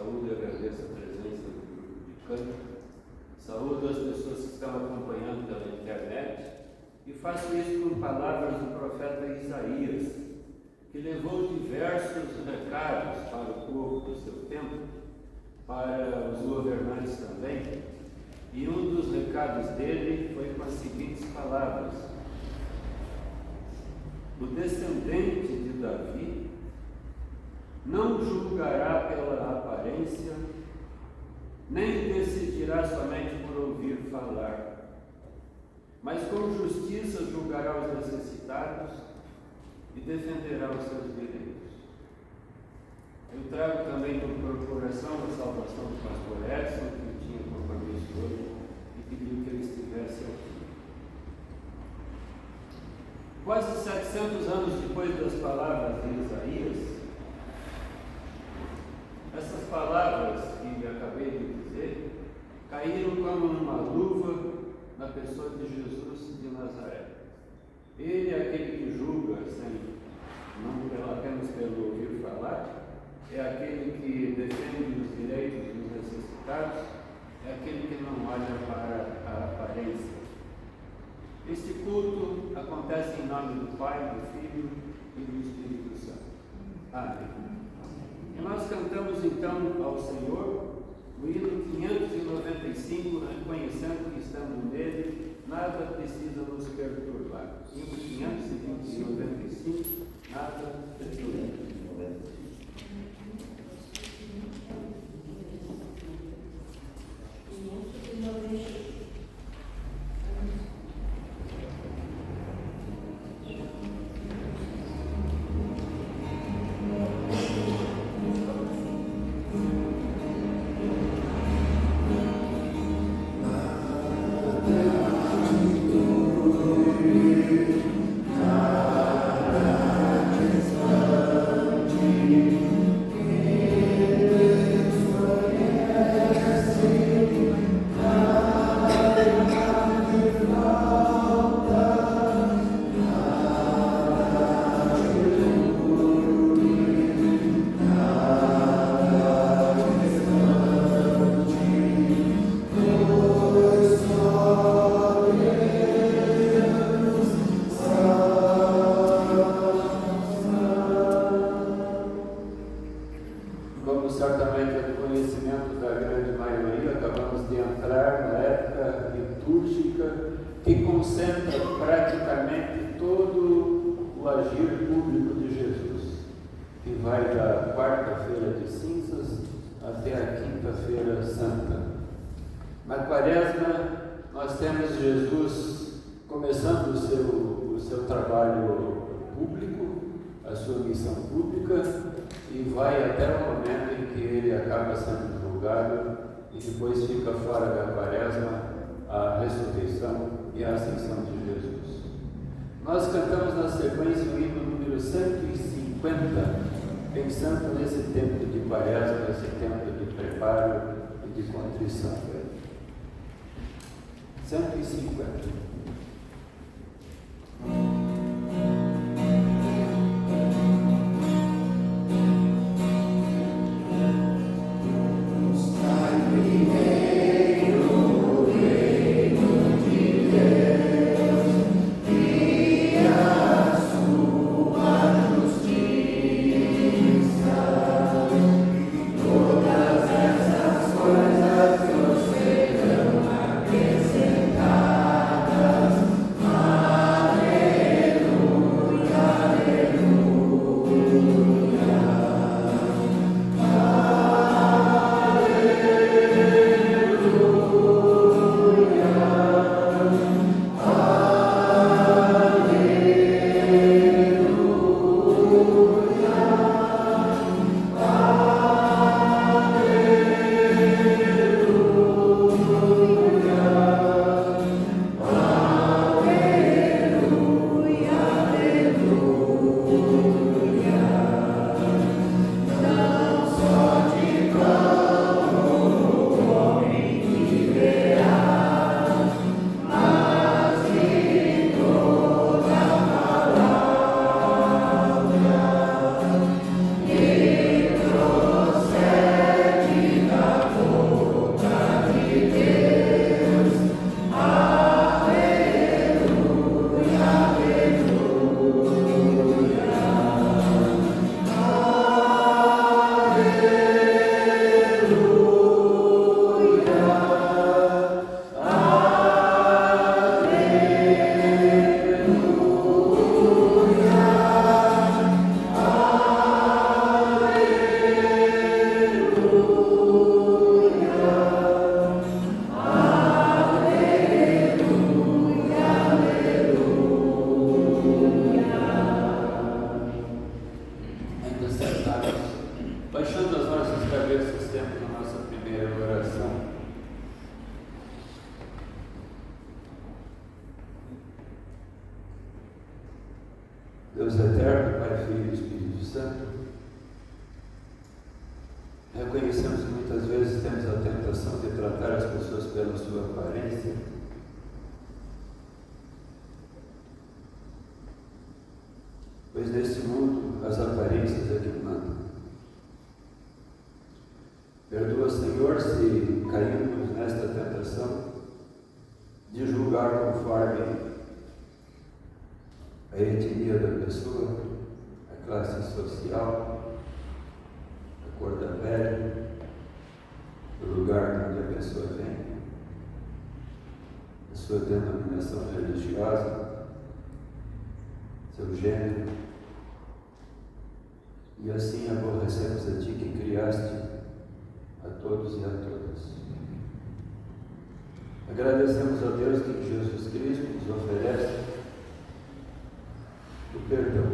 Saúdo e agradeço a presença do grupo de canto. Saúdo as pessoas que estão acompanhando pela internet e faço isso com palavras do profeta Isaías, que levou diversos recados para o povo do seu tempo, para os governantes também. E um dos recados dele foi com as seguintes palavras: o descendente de Davi não julgará pela aparência, nem decidirá somente por ouvir falar, mas com justiça julgará os necessitados e defenderá os seus direitos. Eu trago também por coração a salvação do pastor Edson, que tinha compromisso hoje e pediu que ele estivesse aqui. Quase 700 anos depois das palavras de Isaías, essas palavras que acabei de dizer caíram como uma luva na pessoa de Jesus de Nazaré. Ele é aquele que julga não apenas pelo ouvir falar, é aquele que defende os direitos dos necessitados, é aquele que não olha para a aparência. Este culto acontece em nome do Pai, do Filho e do Espírito Santo. Amém. E nós cantamos então ao Senhor o hino 595, reconhecendo que estamos nele, nada precisa nos perturbar. Hino 595, nada perturba. Nós cantamos na sequência o hino número 150, pensando nesse tempo de quaresma, nesse tempo de preparo e de contrição. 150. Coisas que serão acrescentadas. cabeças sempre na nossa primeira oração. Deus eterno, Pai, Filho e Espírito Santo, reconhecemos que muitas vezes temos a tentação de tratar as pessoas pela sua aparência, pois neste mundo as aparências é que mandam. Perdoa, Senhor, se caímos nesta tentação de julgar conforme a etnia da pessoa, a classe social, a cor da pele, o lugar de onde a pessoa vem, a sua denominação religiosa, seu gênero, e assim aborrecemos a Ti que criaste a todos e a todas. Agradecemos a Deus que Jesus Cristo nos oferece o perdão.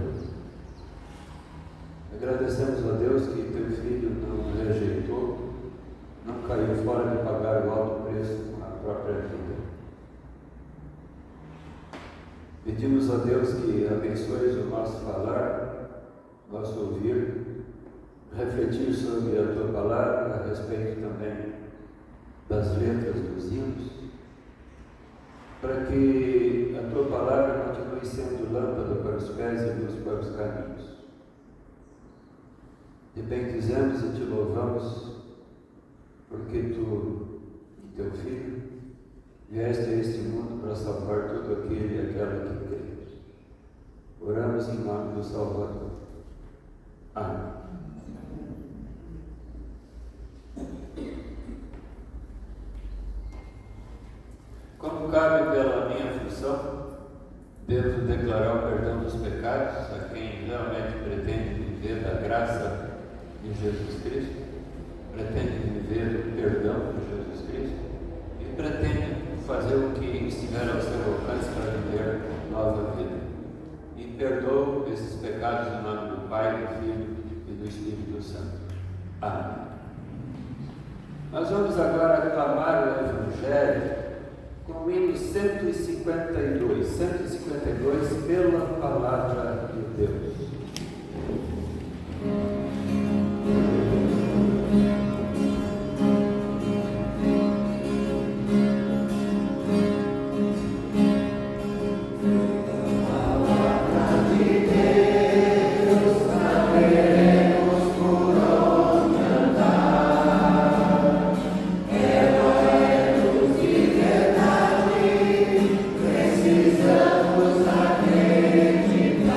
Agradecemos a Deus que Teu Filho não rejeitou, não caiu fora de pagar o alto preço com a própria vida. Pedimos a Deus que abençoe o nosso falar, nosso ouvir, refletir sobre a Tua palavra, a respeito também das letras dos hinos, para que a Tua palavra continue sendo lâmpada para os pés e luz para os caminhos. Te bendizemos e Te louvamos, porque Tu e Teu Filho vieste a este mundo para salvar todo aquele e aquela que crê. Oramos em nome do Salvador. Amém. Como cabe pela minha função, devo declarar o perdão dos pecados a quem realmente pretende viver da graça de Jesus Cristo, pretende viver o perdão de Jesus Cristo e pretende fazer o que estiver ao seu alcance para viver nova vida. E perdoo esses pecados em nome do Pai, do Filho e do Espírito Santo. Amém. Nós vamos agora aclamar o Evangelho com o hino 152, pela palavra de Deus. Precisamos acreditar.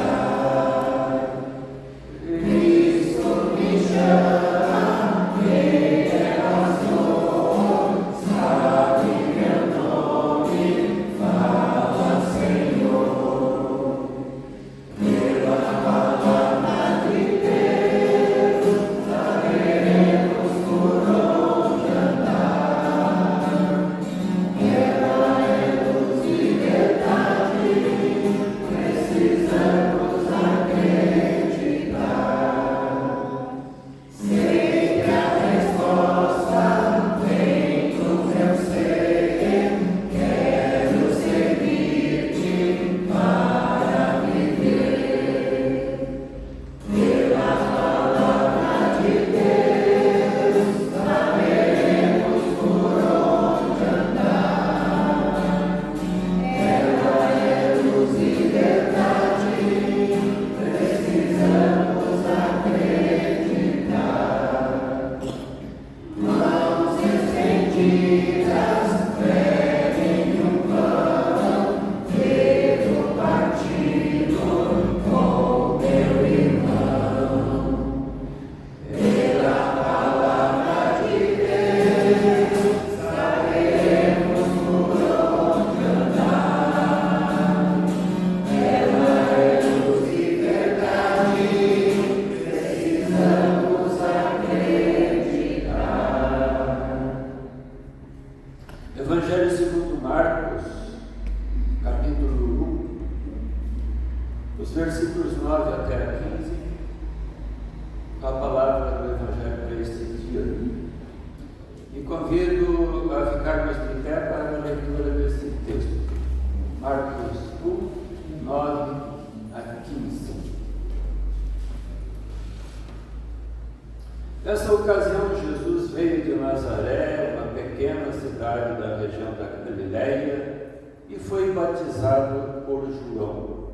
ocasião, Jesus veio de Nazaré, uma pequena cidade da região da Galileia, e foi batizado por João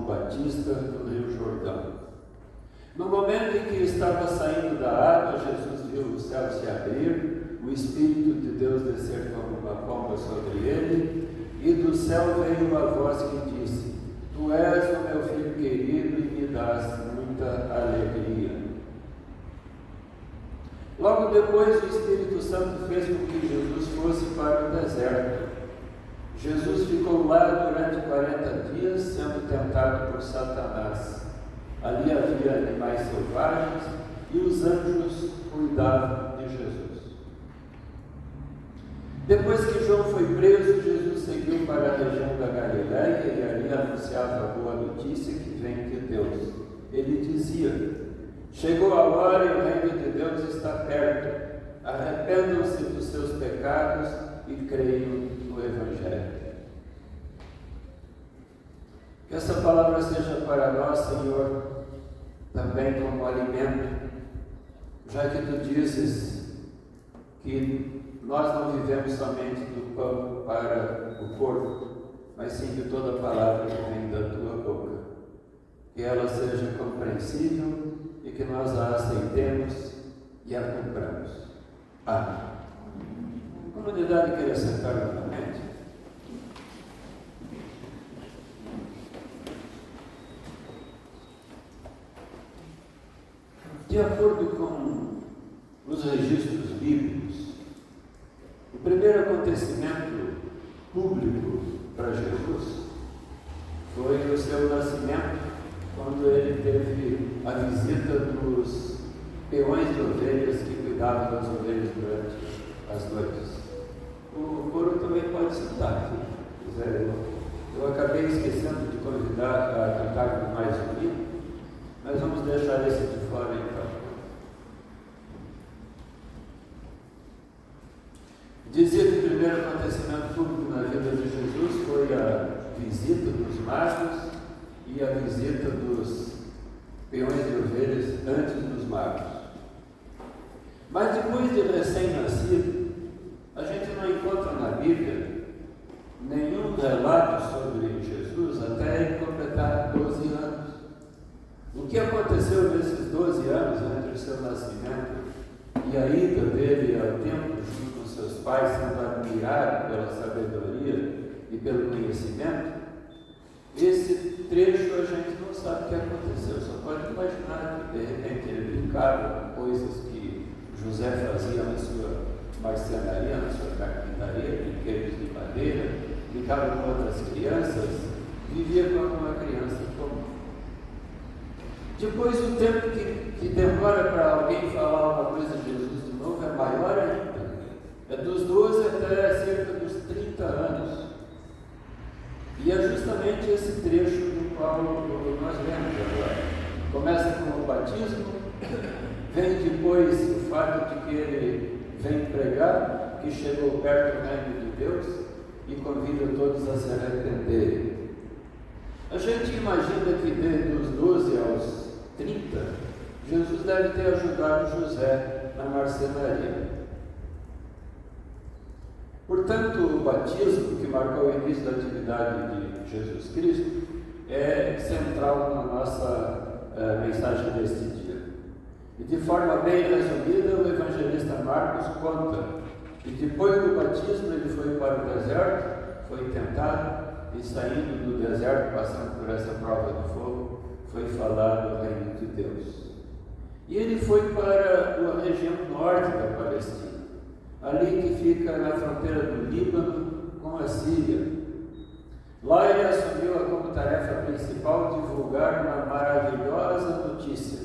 Batista no Rio Jordão. No momento em que estava saindo da água, Jesus viu o céu se abrir, o Espírito de Deus descer como uma pomba sobre ele, e do céu veio uma voz que disse: Tu és o meu filho querido e me dás muita alegria. Logo depois, o Espírito Santo fez com que Jesus fosse para o deserto. Jesus ficou lá durante 40 dias, sendo tentado por Satanás. Ali havia animais selvagens e os anjos cuidavam de Jesus. Depois que João foi preso, Jesus seguiu para a região da Galileia e ali anunciava a boa notícia que vem de Deus. Ele dizia: Chegou a hora e o reino de Deus está perto. Arrependam-se dos seus pecados e creiam no Evangelho. Que essa palavra seja para nós, Senhor, também como alimento, já que Tu dizes que nós não vivemos somente do pão para o corpo, mas sim de toda palavra que vem da Tua boca. Que ela seja compreensível e que nós a aceitemos e a cumpramos. Amém. A comunidade queira sentar novamente. De acordo com os registros bíblicos, o primeiro acontecimento público para Jesus foi o seu nascimento, quando ele teve a visita dos peões de ovelhas que cuidavam das ovelhas durante as noites. O coro também pode citar, se quiser. Eu acabei esquecendo de convidar a cantar com mais um hino, mas vamos deixar esse de fora então. Dizia que o primeiro acontecimento público na vida de Jesus foi a visita dos magos e a visita dos peões de ovelhas antes dos magos. Mas depois de recém-nascido, a gente não encontra na Bíblia nenhum relato sobre Jesus até ele completar 12 anos. O que aconteceu nesses 12 anos entre o seu nascimento e a ida dele ao templo junto com seus pais, sendo admirado pela sabedoria e pelo conhecimento? Esse trecho a gente não sabe o que aconteceu, só pode imaginar que de repente ele brincava com coisas que José fazia na sua marcenaria, na sua carpintaria, brinquedos de madeira, brincava com outras crianças, vivia como uma criança comum. Depois, o tempo que demora para alguém falar uma coisa de Jesus de novo é maior ainda. É dos 12 até cerca dos 30 anos. E é justamente esse trecho do qual nós lemos agora. Começa com o batismo, vem depois o fato de que ele vem pregar, que chegou perto do reino de Deus e convida todos a se arrependerem. A gente imagina que desde os 12 aos 30, Jesus deve ter ajudado José na marcenaria. Portanto, o batismo, que marcou o início da atividade de Jesus Cristo, é central na nossa mensagem deste dia. E de forma bem resumida, o evangelista Marcos conta que depois do batismo ele foi para o deserto, foi tentado, e saindo do deserto, passando por essa prova de fogo, foi falar do reino de Deus. E ele foi para a região norte da Palestina, ali que fica na fronteira do Líbano com a Síria. Lá ele assumiu como tarefa principal divulgar uma maravilhosa notícia,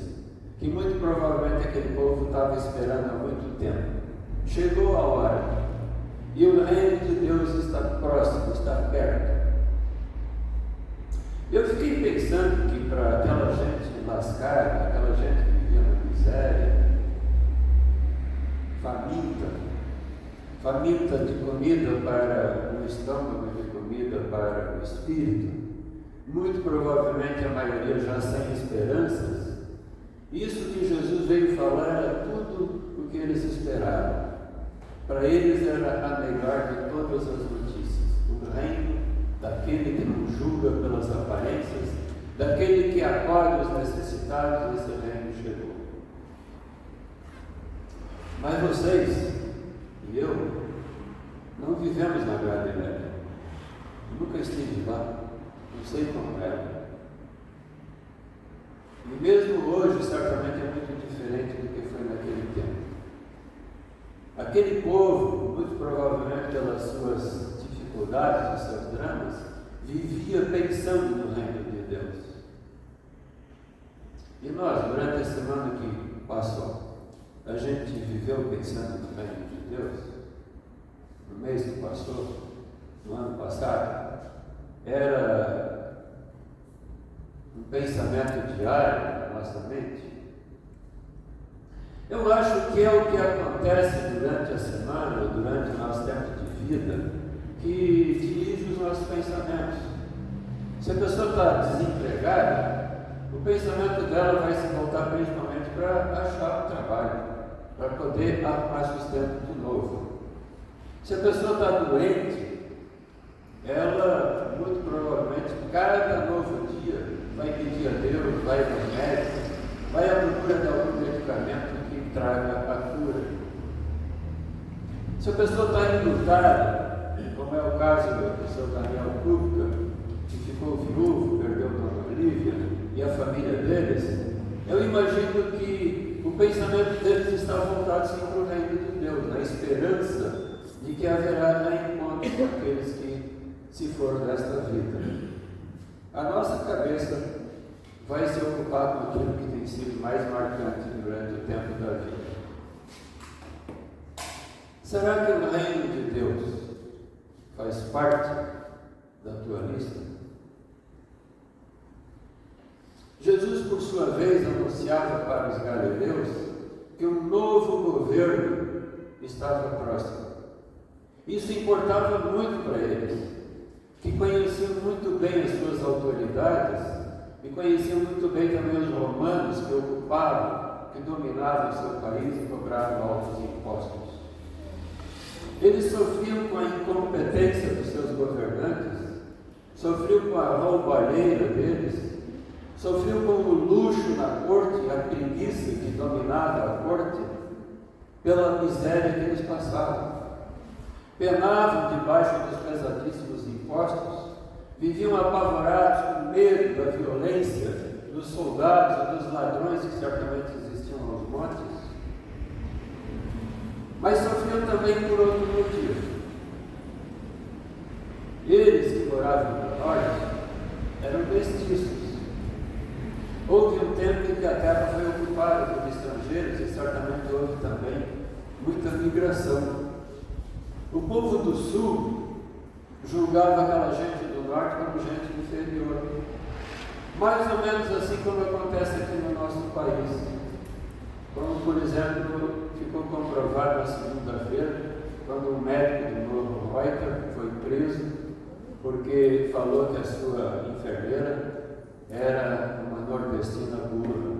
que muito provavelmente aquele povo estava esperando há muito tempo. Chegou a hora, e o reino de Deus está próximo, está perto. Eu fiquei pensando que para aquela gente lascada, aquela gente que vivia na miséria, faminta de comida para o estômago, de comida para o espírito, muito provavelmente a maioria já sem esperanças, Isso que Jesus veio falar era tudo o que eles esperavam. Para eles era a melhor de todas as notícias. O reino daquele que não julga pelas aparências, daquele que acolhe os necessitados, esse reino chegou. Mas vocês e eu não vivemos na Galileia. Nunca estive lá, não sei como era. E mesmo hoje, certamente é muito diferente do que foi naquele tempo. Aquele povo, muito provavelmente pelas suas dificuldades, os seus dramas, vivia pensando no reino de Deus. E nós, durante a semana que passou, a gente viveu pensando no reino de Deus? No mês que passou, no ano passado, era um pensamento diário na nossa mente? Eu acho que é o que acontece durante a semana, ou durante o nosso tempo de vida, que dirige os nossos pensamentos. Se a pessoa está desempregada, o pensamento dela vai se voltar principalmente para achar um trabalho, para poder arrumar sustento de novo. Se a pessoa está doente, ela, muito provavelmente, cada novo dia, vai pedir a Deus, vai no médico, vai à procura de algum medicamento que traga a cura. Se a pessoa está enlutada, como é o caso do seu Daniel Kuka, que ficou viúvo, perdeu a dona Olivia e a família deles, eu imagino que o pensamento deles está voltado sim para o reino de Deus, na esperança de que haverá reencontro com aqueles que se foram desta vida. A nossa cabeça vai se ocupar com aquilo que tem sido mais marcante durante o tempo da vida. Será que o reino de Deus faz parte da tua lista? Jesus, por sua vez, anunciava para os galileus que um novo governo estava próximo. Isso importava muito para eles, que conheciam muito bem as suas autoridades e conheciam muito bem também os romanos que ocupavam, que dominavam o seu país e cobravam altos impostos. Eles sofriam com a incompetência dos seus governantes, sofriam com a roubalheira deles, sofriam com o luxo na corte, a preguiça que dominava a corte, pela miséria que eles passavam. Penavam debaixo dos pesadíssimos impostos, viviam apavorados com medo da violência dos soldados e dos ladrões que certamente existiam aos montes, mas sofriam também por outro motivo. Eles que moravam no norte eram mestiços. Houve um tempo em que a terra foi ocupada por estrangeiros e certamente houve também muita migração. O povo do sul julgava aquela gente do norte como gente inferior. Mais ou menos assim como acontece aqui no nosso país. Como, por exemplo, ficou comprovado na segunda-feira, quando um médico do Novo Reuter foi preso, porque falou que a sua enfermeira era uma nordestina burra.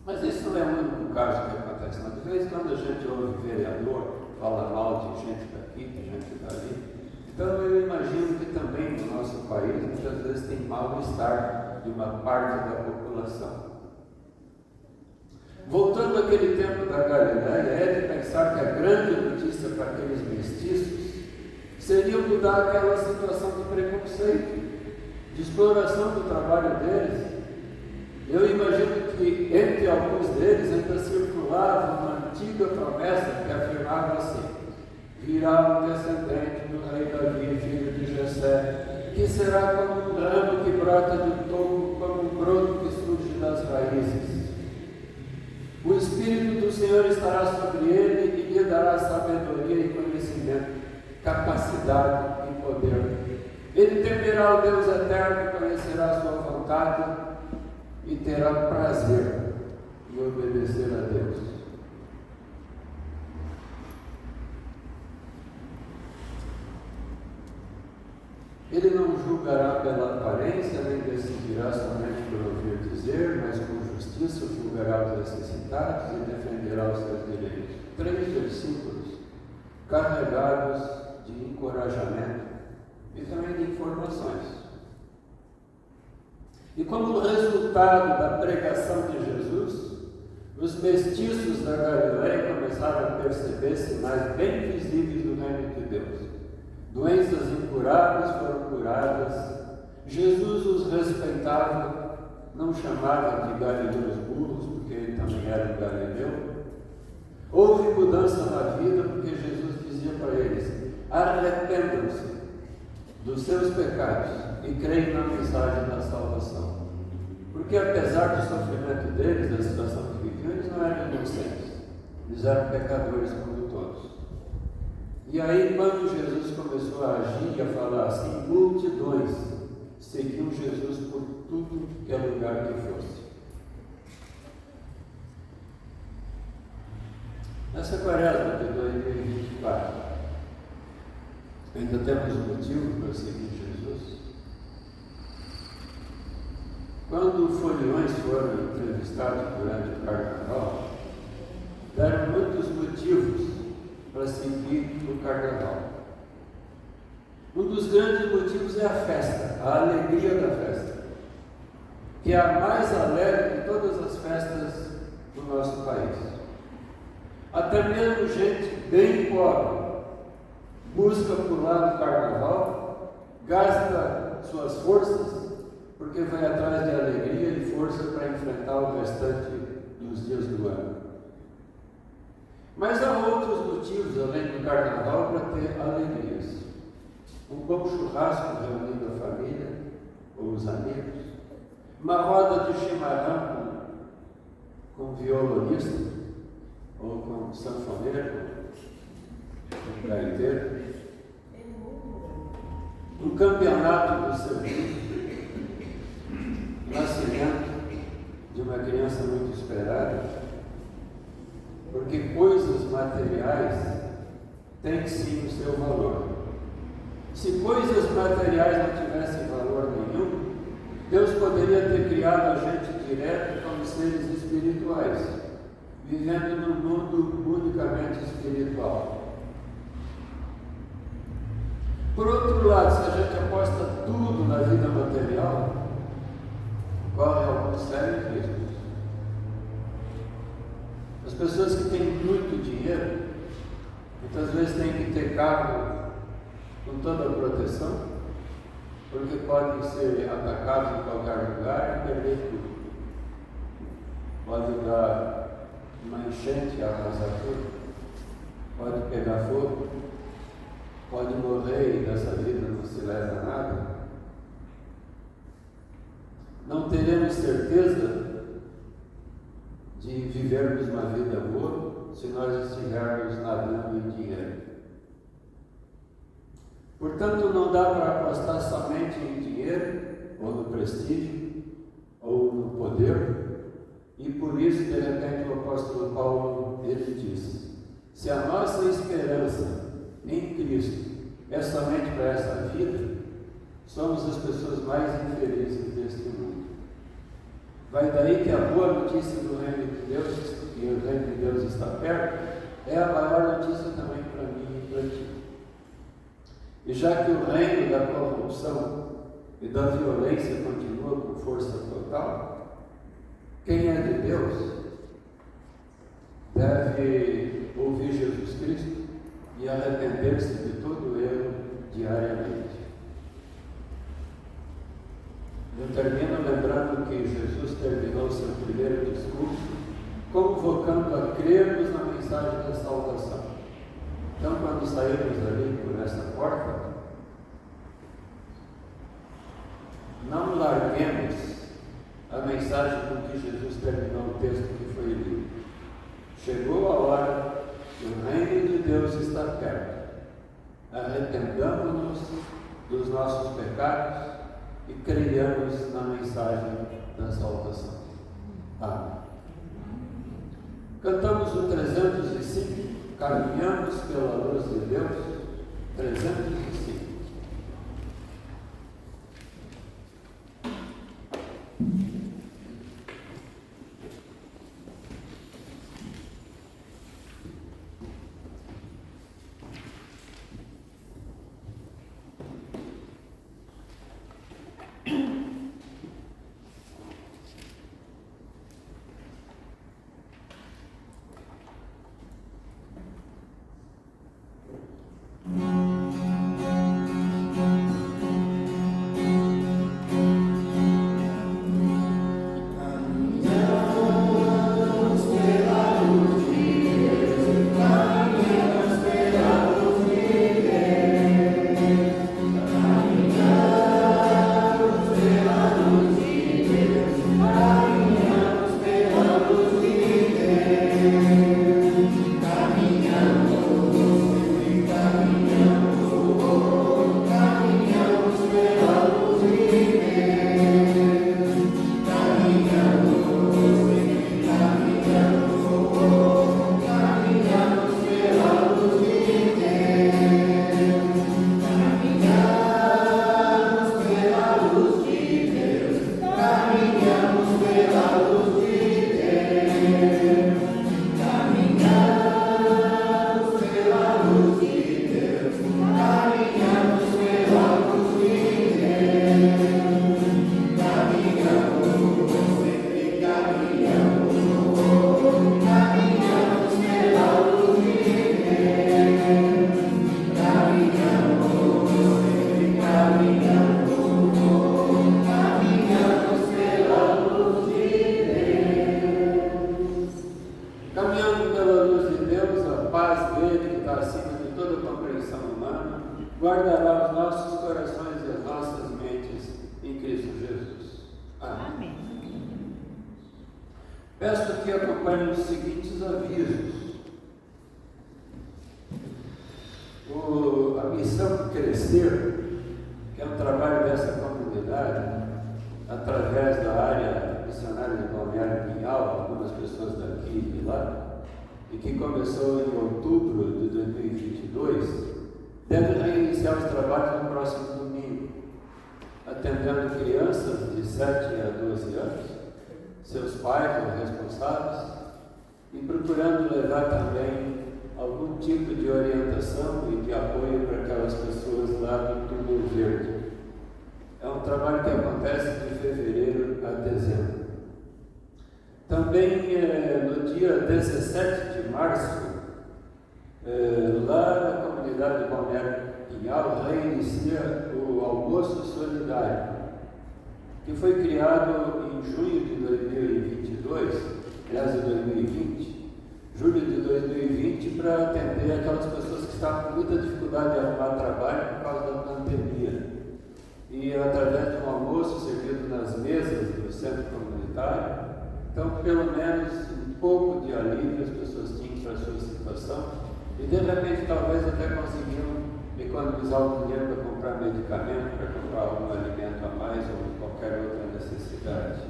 Mas isso não é o único caso que acontece. Mas de vez em quando a gente ouve vereador fala mal de gente daqui, de gente dali. Então eu imagino que também no nosso país muitas vezes tem mal-estar de uma parte da população. Voltando àquele tempo da Galileia, é de pensar que a grande notícia para aqueles mestiços seria mudar aquela situação de preconceito, de exploração do trabalho deles. Eu imagino que entre alguns deles ainda circulava uma antiga promessa que afirmava assim: virá um descendente do rei Davi, filho de Jessé, que será como um ramo que brota do topo, como um broto que surge das raízes. O Espírito do Senhor estará sobre ele e lhe dará sabedoria e conhecimento, capacidade e poder. Ele temerá o Deus eterno, conhecerá a sua vontade e terá prazer em obedecer a Deus. Ele não julgará pela aparência, violência, nem decidirá somente por ouvir dizer, mas com justiça julgará os necessitados e defenderá os seus direitos. 3 versículos carregados de encorajamento e também de informações. E como resultado da pregação de Jesus, os mestiços da Galileia começaram a perceber sinais bem visíveis do reino de Deus. Doenças incuráveis foram curadas. Jesus os respeitava, não chamava de galileus burros, porque ele também era um galileu. Houve mudança na vida, porque Jesus dizia para eles: arrependam-se dos seus pecados e creem na mensagem da salvação. Porque apesar do sofrimento deles, da situação que viviam, eles não eram inocentes, eles eram pecadores como todos. E aí, quando Jesus começou a agir e a falar assim, multidões seguiam Jesus por tudo que é lugar que fosse. Nessa quaresma de 2024, ainda temos motivo para seguir Jesus? Quando foliões foram entrevistados durante o Carnaval, deram muitos motivos para seguir o Carnaval. Um dos grandes motivos é a festa, a alegria da festa, que é a mais alegre de todas as festas do nosso país. Até mesmo gente bem pobre busca pular no Carnaval, gasta suas forças, porque vai atrás de alegria e força para enfrentar o restante dos dias do ano. Mas há outros motivos, além do Carnaval, para ter alegrias. Um bom churrasco reunindo a família ou os amigos, uma roda de chimarrão com violonista ou com sanfoneiro, com gaiteiro, um campeonato do serviço, nascimento de uma criança muito esperada, porque coisas materiais têm sim o seu valor. Se coisas materiais não tivessem valor nenhum, Deus poderia ter criado a gente direto como seres espirituais, vivendo num mundo unicamente espiritual. Por outro lado, se a gente aposta tudo na vida material, corre alguns sérios riscos. As pessoas que têm muito dinheiro, muitas vezes têm que ter carro com toda a proteção, porque podem ser atacados em qualquer lugar e perder tudo. Pode dar uma enchente e arrasar tudo, pode pegar fogo, pode morrer e dessa vida não se leva nada. Não teremos certeza de vivermos uma vida boa se nós estivermos nadando em dinheiro. Portanto, não dá para apostar somente em dinheiro, ou no prestígio, ou no poder, e por isso, de repente, o apóstolo Paulo, ele diz: se a nossa esperança em Cristo é somente para essa vida, somos as pessoas mais infelizes deste mundo. Vai daí que a boa notícia do reino de Deus, que o reino de Deus está perto, é a maior notícia também para mim e para ti. E já que o reino da corrupção e da violência continua com força total, quem é de Deus deve ouvir Jesus Cristo e arrepender-se de todo o erro diariamente. Eu termino lembrando que Jesus terminou seu primeiro discurso convocando a crermos na mensagem da salvação. Então, quando sairmos ali por essa porta, não larguemos a mensagem com que Jesus terminou o texto que foi lido. Chegou a hora, o reino de Deus está perto. Arrependamos-nos dos nossos pecados e creiamos na mensagem da salvação. Amém. Cantamos o 305. Caminhamos pela luz de Deus, 305. caminhando pela luz de Deus, a paz dele, que está acima de toda compreensão humana, guardará os nossos corações e as nossas mentes em Cristo Jesus. Amém. Peço que acompanhem os seguintes avisos. A missão Crescer, que é um trabalho dessa comunidade, através da área missionária de Balneário Pinhal, algumas pessoas daqui e de lá, e que começou em outubro de 2022, deve reiniciar os trabalhos no próximo domingo, atendendo crianças de 7 a 12 anos, seus pais ou responsáveis, e procurando levar também algum tipo de orientação e de apoio para aquelas pessoas lá do Túmulo Verde. É um trabalho que acontece de fevereiro a dezembro. Também no dia 17 de março, lá na comunidade de Balneário Pinhal, reinicia o Almoço Solidário, que foi criado em junho de 2022, aliás, de 2020, julho de 2020, para atender aquelas pessoas que estavam com muita dificuldade de arrumar trabalho por causa da pandemia. E através de um almoço servido nas mesas do centro comunitário, então pelo menos um pouco de alívio as pessoas tinham para a sua situação e de repente talvez até conseguiam economizar o dinheiro para comprar medicamento, para comprar algum alimento a mais ou qualquer outra necessidade.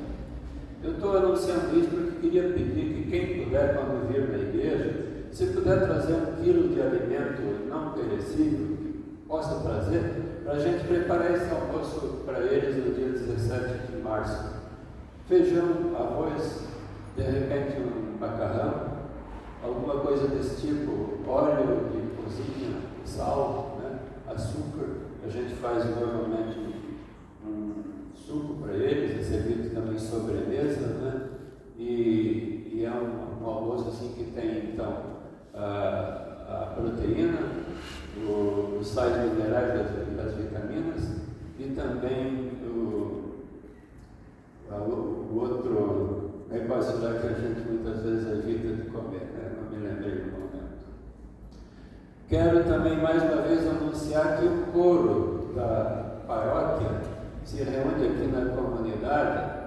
Eu estou anunciando isso porque queria pedir que quem puder, quando vir na igreja, se puder trazer 1 quilo de alimento não perecível, possa trazer, para a gente preparar esse almoço para eles no dia 17 de março. Feijão, arroz, de repente um macarrão, alguma coisa desse tipo, óleo de cozinha, sal, né? Açúcar. A gente faz normalmente um suco para eles, é servido também sobremesa, né? E é um almoço assim que tem então a proteína, os sais minerais das vitaminas e também o outro negócio lá que a gente muitas vezes evita de comer, né? Não me lembrei do momento. Quero também mais uma vez anunciar que o coro da paróquia se reúne aqui na comunidade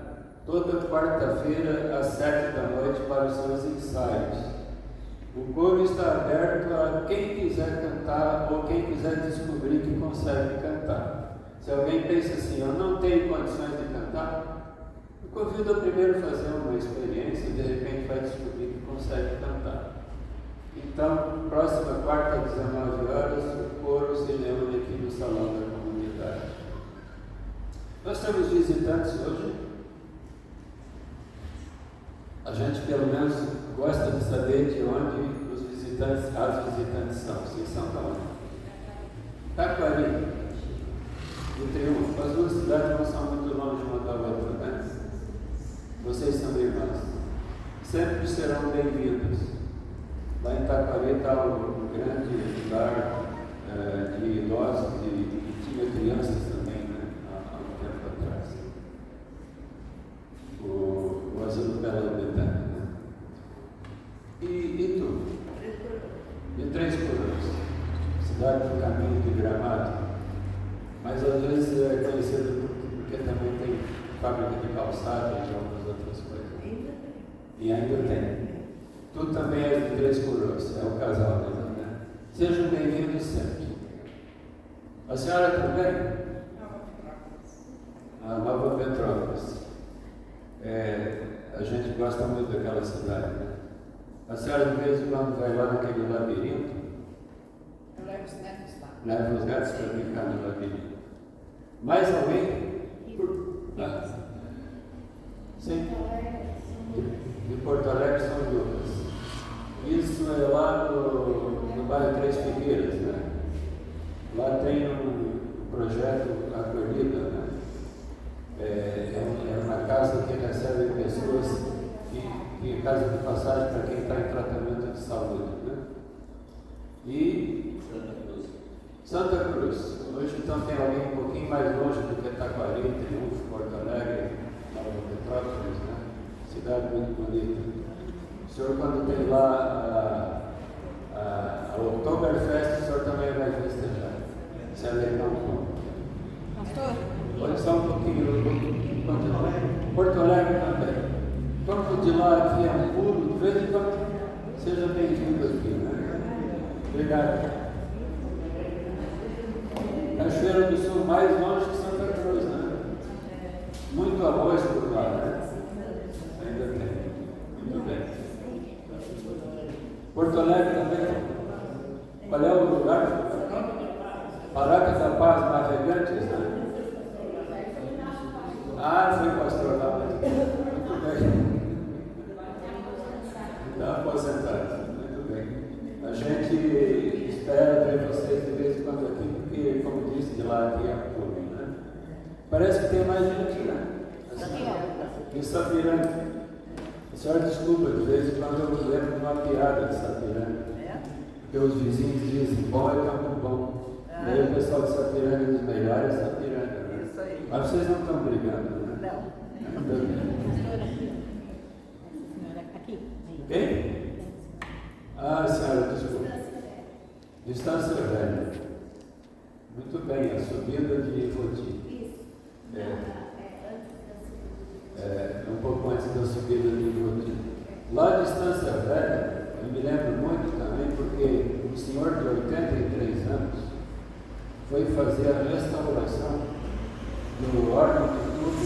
toda quarta-feira às 7 da noite para os seus ensaios. O coro está aberto a quem quiser cantar ou quem quiser descobrir que consegue cantar. Se alguém pensa assim, eu não tenho condições de cantar, eu convido a primeiro fazer uma experiência e de repente vai descobrir que consegue cantar. Então, próxima quarta às 19 horas, o coro se reúne aqui no salão da comunidade. Nós temos visitantes hoje. A gente pelo menos gosta de saber de onde as visitantes são. Vocês são de onde? Taquari, do Triunfo. As duas cidades não são muito longe uma da outra, né? Vocês são irmãs. Sempre serão bem-vindas. Lá em Taquari está um grande lar de idosos e tinha crianças também, né? Há um tempo atrás. O Asilo Bela Betânia, né? E tu? De Três Coroas, cidade do caminho de Gramado, mas às vezes é conhecido porque também tem fábrica de calçado e algumas outras coisas. E ainda tem. Tu também és de Três Coroas, é o casal mesmo, né? Sejam bem-vindos sempre. A senhora também? A Nova Petrópolis. A gente gosta muito daquela cidade, né? A senhora de vez em quando vai lá naquele labirinto? Eu levo os netos lá. Leva os netos para brincar no labirinto. Mais alguém? Sim. De Porto Alegre, São Lucas. Isso é lá no bairro Três Figueiras, né? Lá tem um projeto Acolhida, né? É uma casa que recebe pessoas que casa de passagem para quem está em tratamento de saúde, né? E Santa Cruz. Hoje então tem alguém um pouquinho mais longe do que Taquari, Triunfo, Porto Alegre, Nova Petrópolis, né? Cidade muito bonita. O senhor, quando tem lá a Oktoberfest, o senhor também vai festejar. Isso é legal. Pastor? Olha só um pouquinho. Porto Alegre também. Torno de lá aqui é um pulo, de vez em quando. Seja bem-vindo aqui, né? Obrigado. Cachoeira do Sul, mais longe que Santa Cruz, né? Muito arroz por lá, né? Ainda tem. Muito bem. Porto Alegre também. Qual é o lugar? Barracas da Paz, Navegantes, né? Ah, foi pastor lá. Muito bem. Está aposentado. Muito bem. A gente espera ver vocês de vez em quando aqui, porque, como disse, de lá aqui é um clube, né? Parece que tem mais gente, né? Em Sapiranga. A senhora desculpa, de vez em quando eu me lembro de uma piada de Sapiranga. Porque os vizinhos dizem, bom é campo bom. E aí o pessoal de Sapiranga diz, melhor é Sapiranga, né? Isso aí. Mas vocês não estão brigando, né? Não. Ainda bem. Quem? Ah, senhora, desculpa. Distância velha. Muito bem, a subida de Ivoti. É um pouco antes da subida de Ivoti. Lá de Distância Velha, eu me lembro muito também, porque um senhor de 83 anos foi fazer a restauração do órgão de estudo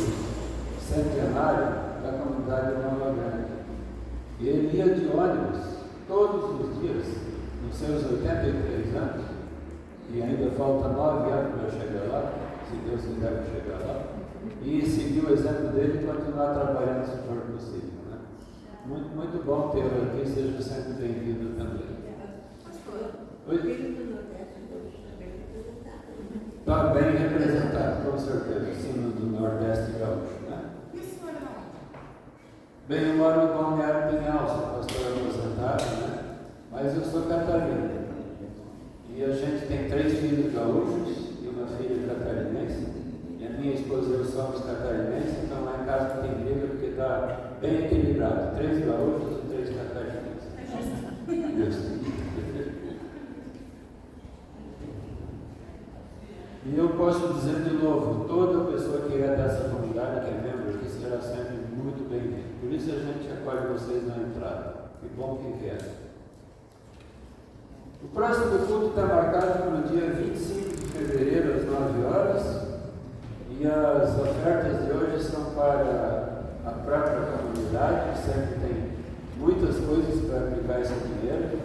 centenário da comunidade de Nova Grande. E ele ia de ônibus todos os dias, nos seus 83 anos, e ainda falta 9 anos para chegar lá, se Deus quiser chegar lá, e seguir o exemplo dele e continuar trabalhando se for possível. Né? Muito, muito bom tê-lo aqui, seja sempre bem-vindo também. Oi? Está bem representado, com certeza, sino do Nordeste Gaúcho. Né? Bem, eu moro no Balneário Pinhal, sou pastor aposentado, né? Mas eu sou catarino. E a gente tem 3 filhos gaúchos e uma filha catarinense. E a minha esposa e eu somos catarinenses, então lá em casa não tem briga porque está bem equilibrado. 3 gaúchos e 3 catarinenses. Isso. E eu posso dizer de novo, toda pessoa que é dessa comunidade, que é membro aqui, será sempre muito bem-vindo. Por isso a gente acolhe vocês na entrada. Que bom que vieram. O próximo culto está marcado para o dia 25 de fevereiro, às 9 horas. E as ofertas de hoje são para a própria comunidade, que sempre tem muitas coisas para aplicar esse dinheiro.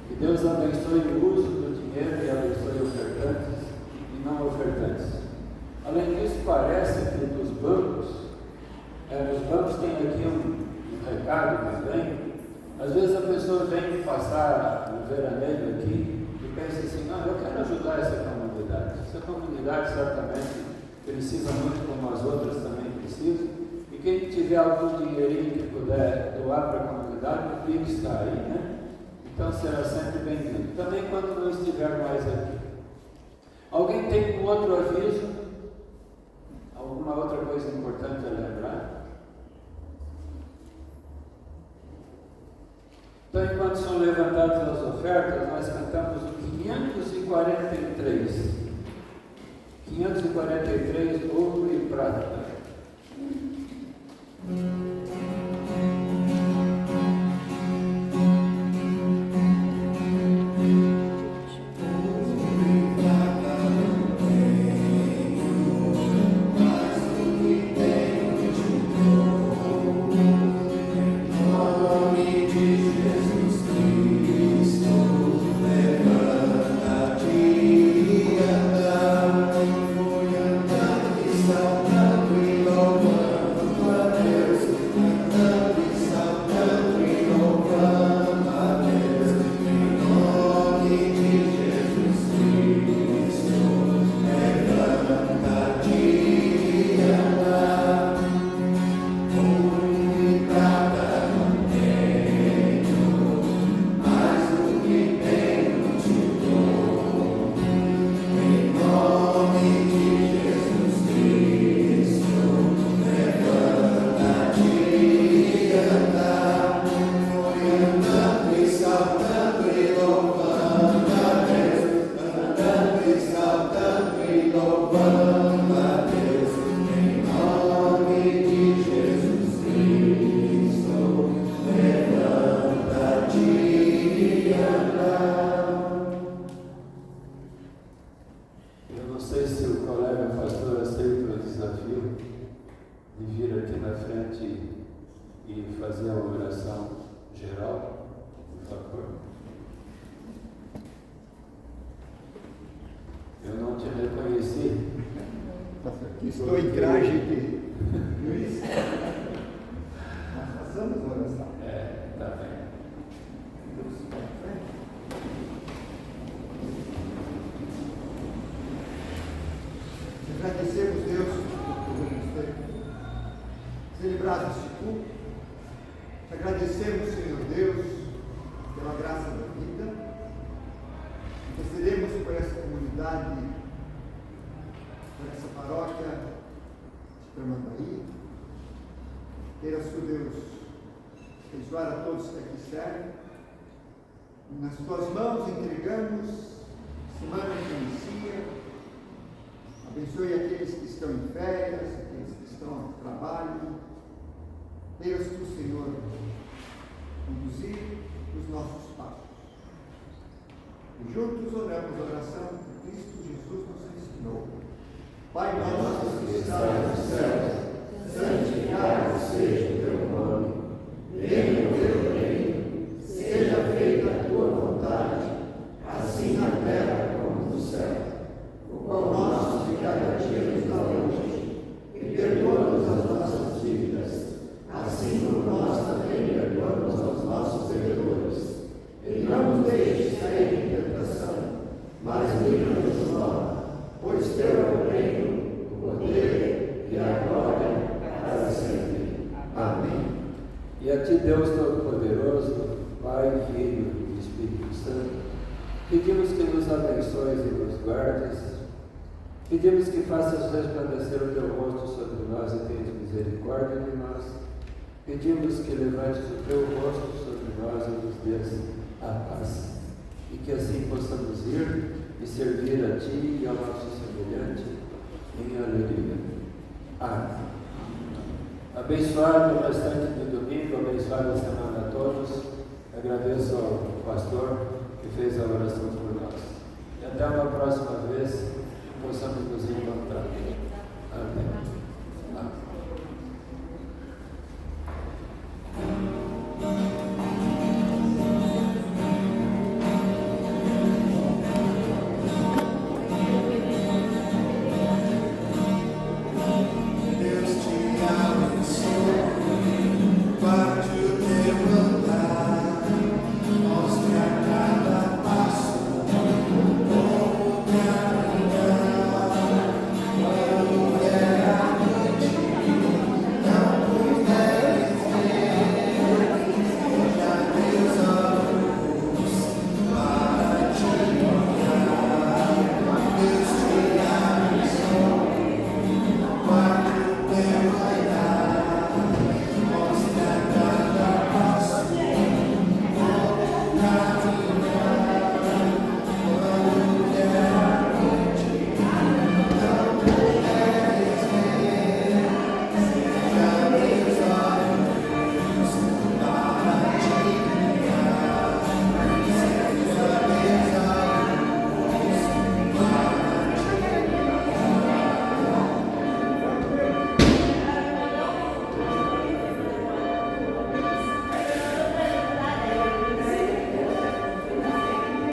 Que Deus abençoe o uso do dinheiro e abençoe ofertantes não ofertantes. Além disso, parece que dos bancos, os bancos têm aqui um recado também. Às vezes a pessoa vem passar um veraneio aqui e pensa assim, não, eu quero ajudar essa comunidade. Essa comunidade certamente precisa muito como as outras também precisam. E quem tiver algum dinheirinho que puder doar para a comunidade, o Pix está aí, né? Então será sempre bem-vindo. Também quando não estiver mais aqui. Alguém tem um outro aviso? Alguma outra coisa importante a lembrar? Então, enquanto são levantadas as ofertas, nós cantamos o 543. 543, ouro e prata. Foi andar e saltar. Estou em traje de Luiz. Nós passamos a oração. Tá bem. Agradecemos, Deus, por ter celebrado este culto. Agradecemos, Senhor Deus, pela graça da vida. Intercedemos por essa comunidade, por essa paróquia de Tramandaí. Queira, Senhor Deus, abençoar a todos que aqui servem. Nas tuas mãos entregamos, semana que inicia. Abençoe aqueles que estão em férias, aqueles que estão no trabalho. Deus, tu, Senhor, conduzir os nossos passos. E juntos oramos a oração que Cristo Jesus nos ensinou. Pai nosso que estás nos céus, santificado seja o teu nome. Venha o teu reino, seja feita a tua vontade, assim na terra como no céu. O pão nosso de cada dia nos dá hoje, e perdoa-nos as nossas dívidas, assim como nós também perdoamos aos nossos devedores. E não nos deixes cair em tentação, mas livra-nos do mal, pois teu é o reino, o poder e a glória para sempre. Amém. E a ti, Deus Todo-Poderoso, Pai, Filho e Espírito Santo, pedimos que nos abençoes e nos guardes. Pedimos que faças resplandecer o teu rosto sobre nós e tenhas misericórdia de nós. Pedimos que levantes o teu rosto sobre nós e nos dês a paz. E que assim possamos ir e servir a ti e ao nosso semelhante em alegria. Amém. Abençoado o restante do domingo, abençoada a semana a todos. Agradeço ao pastor que fez a oração por nós. E até uma próxima vez possamos nos encontrar. Amém.